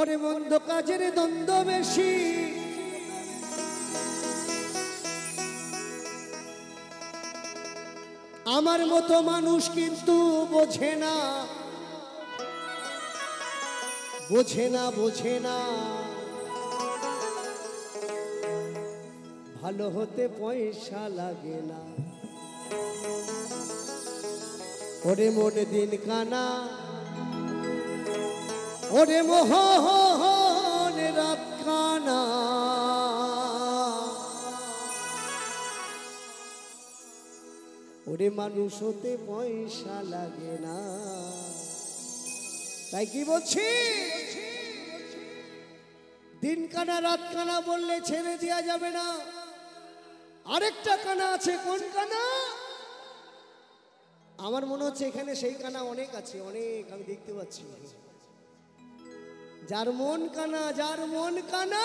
ওরে মন্দ কাজের দ্বন্দ্ব বেশি, আমার মতো মানুষ কিন্তু বোঝে না, বোঝে না, বোঝে না। ভালো হতে পয়সা লাগে না। ওরে মনে দিন কানা, ওরে মোহন রাত কানা, ওরে মানুষ হতে পয়সা লাগে না। তাই কি বলছি, দিন কানা রাত কানা বললে ছেড়ে দেওয়া যাবে না। আরেকটা কানা আছে, কোন কানা? আমার মনে হচ্ছে এখানে সেই কানা অনেক আছে, অনেক আমি দেখতে পাচ্ছি। যার মন কানা, যার মন কানা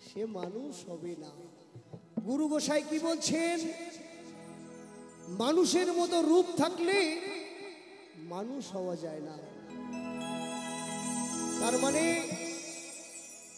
সে মানুষ হবে না। গুরু গোসাই কি বলছেন, মানুষের মতো রূপ থাকলে মানুষ হওয়া যায় না। তার মানে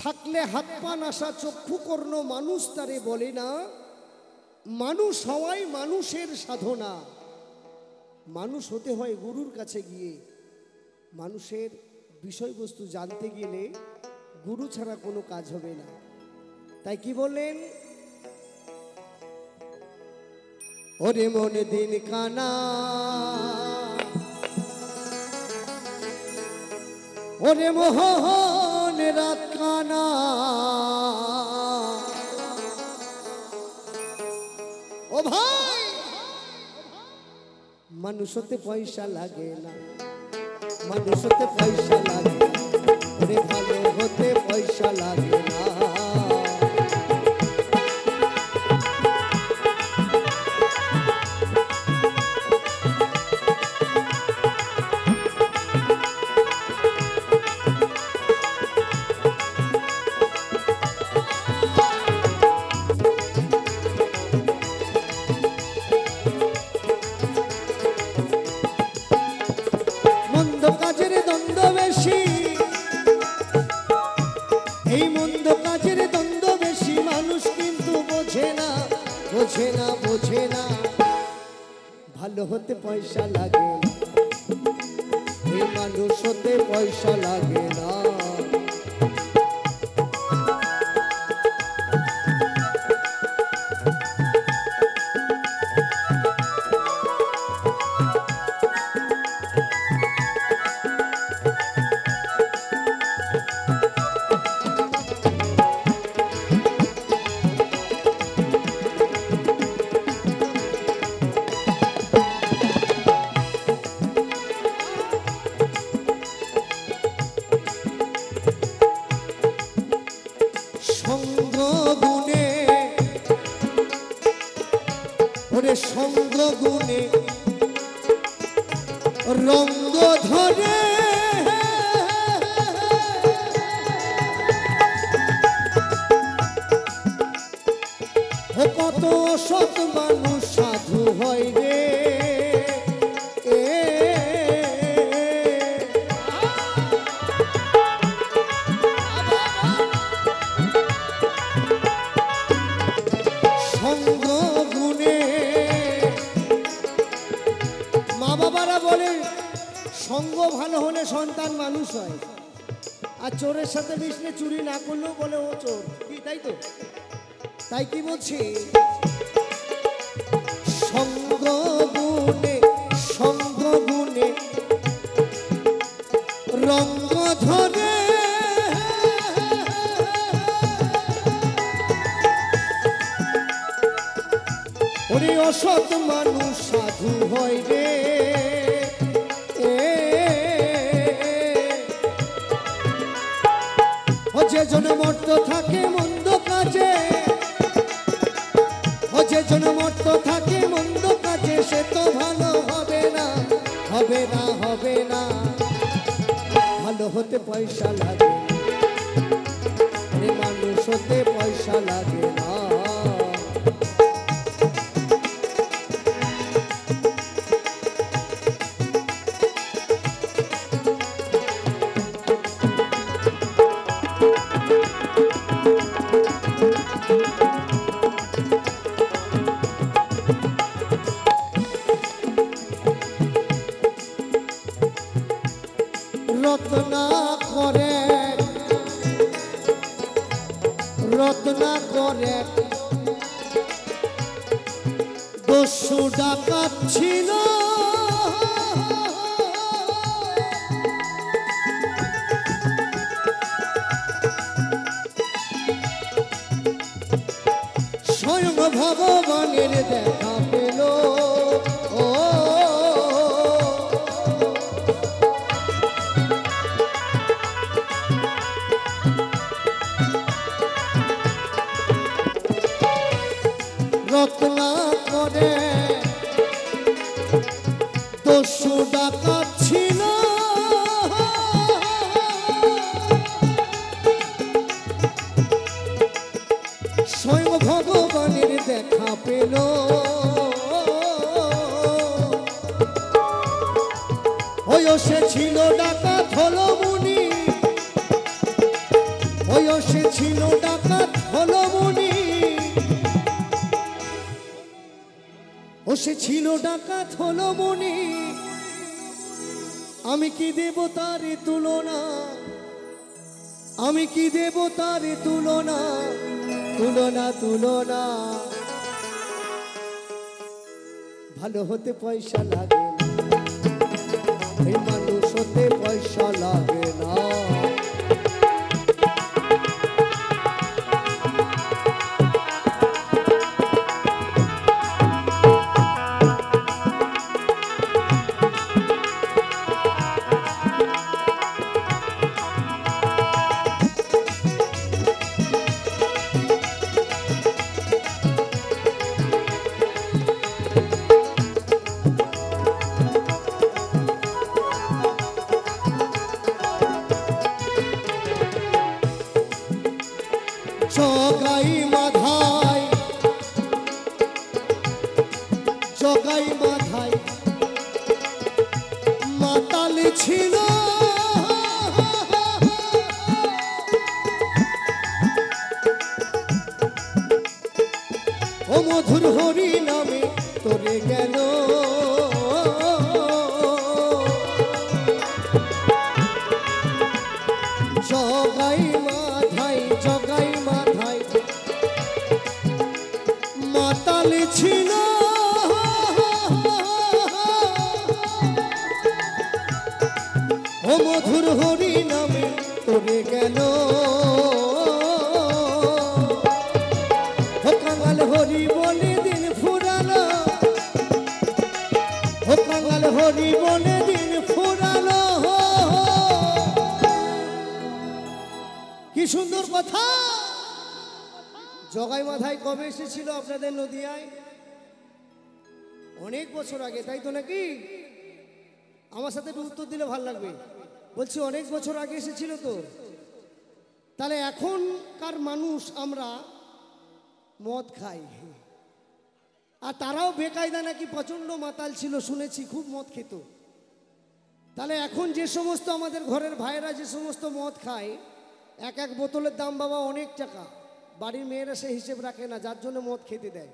থাকলে হাত পা নাসা চক্ষু কর্ণ মানুষ তারে বলে না। মানুষ হওয়াই মানুষের সাধনা। মানুষ হতে হয় গুরুর কাছে গিয়ে। মানুষের বিষয়বস্তু জানতে গেলে গুরু ছাড়া কোনো কাজ হবে না। তাই কি বললেন, ওরে মনে দিন কানা, ওরে মোহন রাত কানা, ও ভাই মানুষ হতে পয়সা লাগে না, মানুষ হতে পয়সা লাগে, ওরে ভালো হতে পয়সা লাগে না। মন্দ কাজের দ্বন্দ্ব বেশি, এই মন্দ কাজের দ্বন্দ্ব বেশি, মানুষ কিন্তু বোঝে না, বোঝে না, বোঝে না। ভালো হতে পয়সা লাগে না, এই মানুষ হতে পয়সা লাগে না। সঙ্গ গুণে, ওরে সঙ্গ গুণে রঙ্গ ধরে, কত সৎ মানুষ সাধু হয় রে। সঙ্গ গুণে মা বাবারা বলে সঙ্গ ভালো হলে সন্তান মানুষ হয়, আর চোরের সাথে মিশলে চুরি না করলেও বলে ও চোর, কি তাই তো? তাই কি বলছি, সঙ্গ গুণে, সঙ্গ গুণে রঙ্গ ধরে, ওরে অসৎ মানুষ সাধু হয় রে। যে জন মর্ত থাকে মন্দ কাজে, যে জন মর্ত থাকে মন্দ কাজে, সে তো ভালো হবে না, হবে না, হবে না। ভালো হতে পয়সা লাগে, মানুষ হতে পয়সা লাগে না। দস্যু ডাকাত ছিল স্বয়ং ভগবানের দেখা পেল ও রত্না করে দস্যু ডাকাত ছিল স্বয়ং ভগবানের দেখা পেল ওই সে ছিল ডাকাত হলো মুনি ওই সে ছিল ডাকাত হলো মুনি ও সে ছিল ডাকাত হলো মুনি আমি কি দেব তার তুলনা আমি কি দেব তার তুলনা তুলনা তুলনা ভালো হতে পয়সা লাগে এই মানুষ হতে পয়সা লাগে না জগাই মাথায় মাতাল ছিল ও মধুর হরি নামে তোরে গেল জগাই মাথায় মাতাল ছিল ও মধুর হরি নামে তোরে গেল ও কাঙাল হরি বলে দিন ফুরালো ও কাঙাল হরি বলে দিন ফুরালো কি সুন্দর কথা জগাই মাথায় কবে এসেছিল আপনাদের নদিয়ায় অনেক বছর আগে তাই তো নাকি আমার সাথে একটু উত্তর দিলে ভালো লাগবে বলছি অনেক বছর আগে এসেছিল তো তাহলে এখনকার মানুষ আমরা মদ খাই আর তারাও বেকায়দা নাকি প্রচন্ড মাতাল ছিল শুনেছি খুব মদ খেত তাহলে এখন যে সমস্ত আমাদের ঘরের ভাইয়েরা যে সমস্ত মদ খায় এক এক বোতলের দাম বাবা অনেক টাকা বাড়ির মেয়েরা সে হিসেব রাখে না যার জন্য মদ খেতে দেয়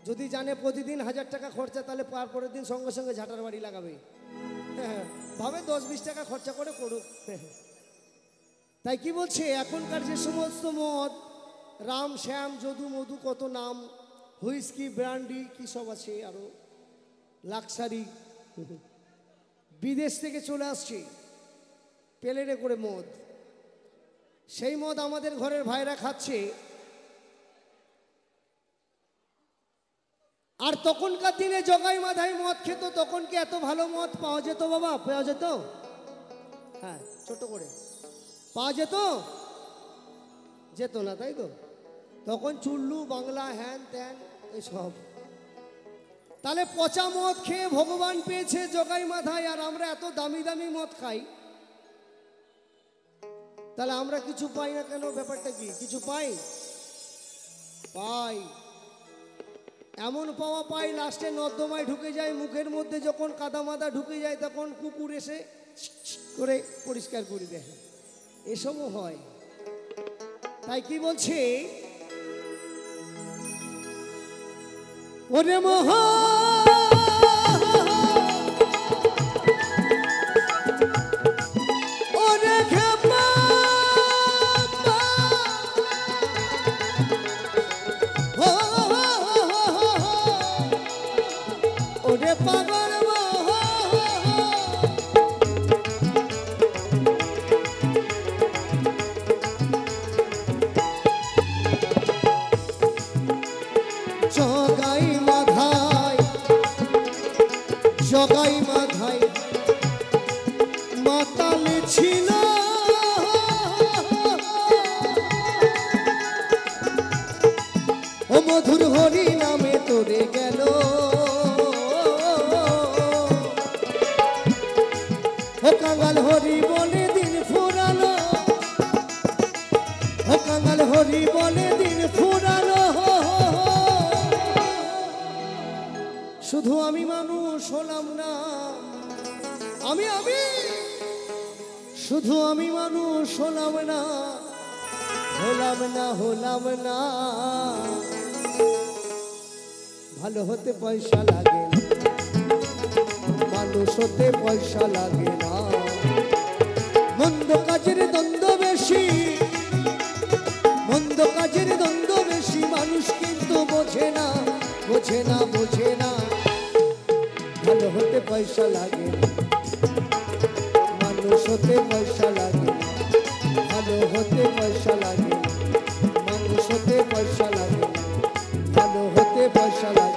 যদি জানে প্রতিদিন 1000 টাকা খরচা তাহলে পরের দিন সঙ্গে সঙ্গে ঝাঁটার বাড়ি লাগাবে ভাবে 10-20 টাকা খরচা করে করুক তাই কি বলছে এখনকার যে সমস্ত মদ রাম শ্যাম যদু মধু কত নাম হুইস্কি ব্র্যান্ডি কি সব আছে আরো লাক্সারি বিদেশ থেকে চলে আসছে প্লেনে করে মদ সেই মদ আমাদের ঘরের ভাইরা খাচ্ছে আর তখনকার দিনে জগাই মাথায় মদ খেত তখন কি এত ভালো মদ পাওয়া যেত বাবা পাওয়া যেত হ্যাঁ ছোট করে পাওয়া যেত না তাই তো তখন চুল্লু বাংলা হ্যান ত্যান এসব তাহলে পচা মদ খেয়ে ভগবান পেয়েছে জগাই মাথায় আর আমরা এত দামি দামি মদ খাই তাহলে আমরা কিছু পাই না কেন ব্যাপারটা কি কিছু পাই এমন পাওয়া পাই লাস্টে নর্দমায় ঢুকে যায় মুখের মধ্যে যখন কাদা মাদা ঢুকে যায় তখন কুকুর এসে করে পরিষ্কার করে দেয় এসবও হয় তাই কি বলছে ওরে মহা জগাই মাধাই মাতাল ছিল ও মধুর হরি নামে তোরে গেল ও কাঙাল হরি বলে দিন ফুরালো ও কাঙাল হরি বলে দিন ফুরালো শুধু আমি মানুষ হলাম না আমি শুধু আমি মানুষ হলাম না হলাম না ভালো হতে পয়সা লাগে না মানুষ হতে পয়সা লাগে না মন্দ কাজের দ্বন্দ্ব বেশি মানুষ কিন্তু বোঝে না ভালো হতে পয়সা লাগে না মানুষ হতে পয়সা লাগে না ভালো হতে পয়সা লাগে না মানুষ হতে পয়সা লাগে না ভালো হতে পয়সা লাগে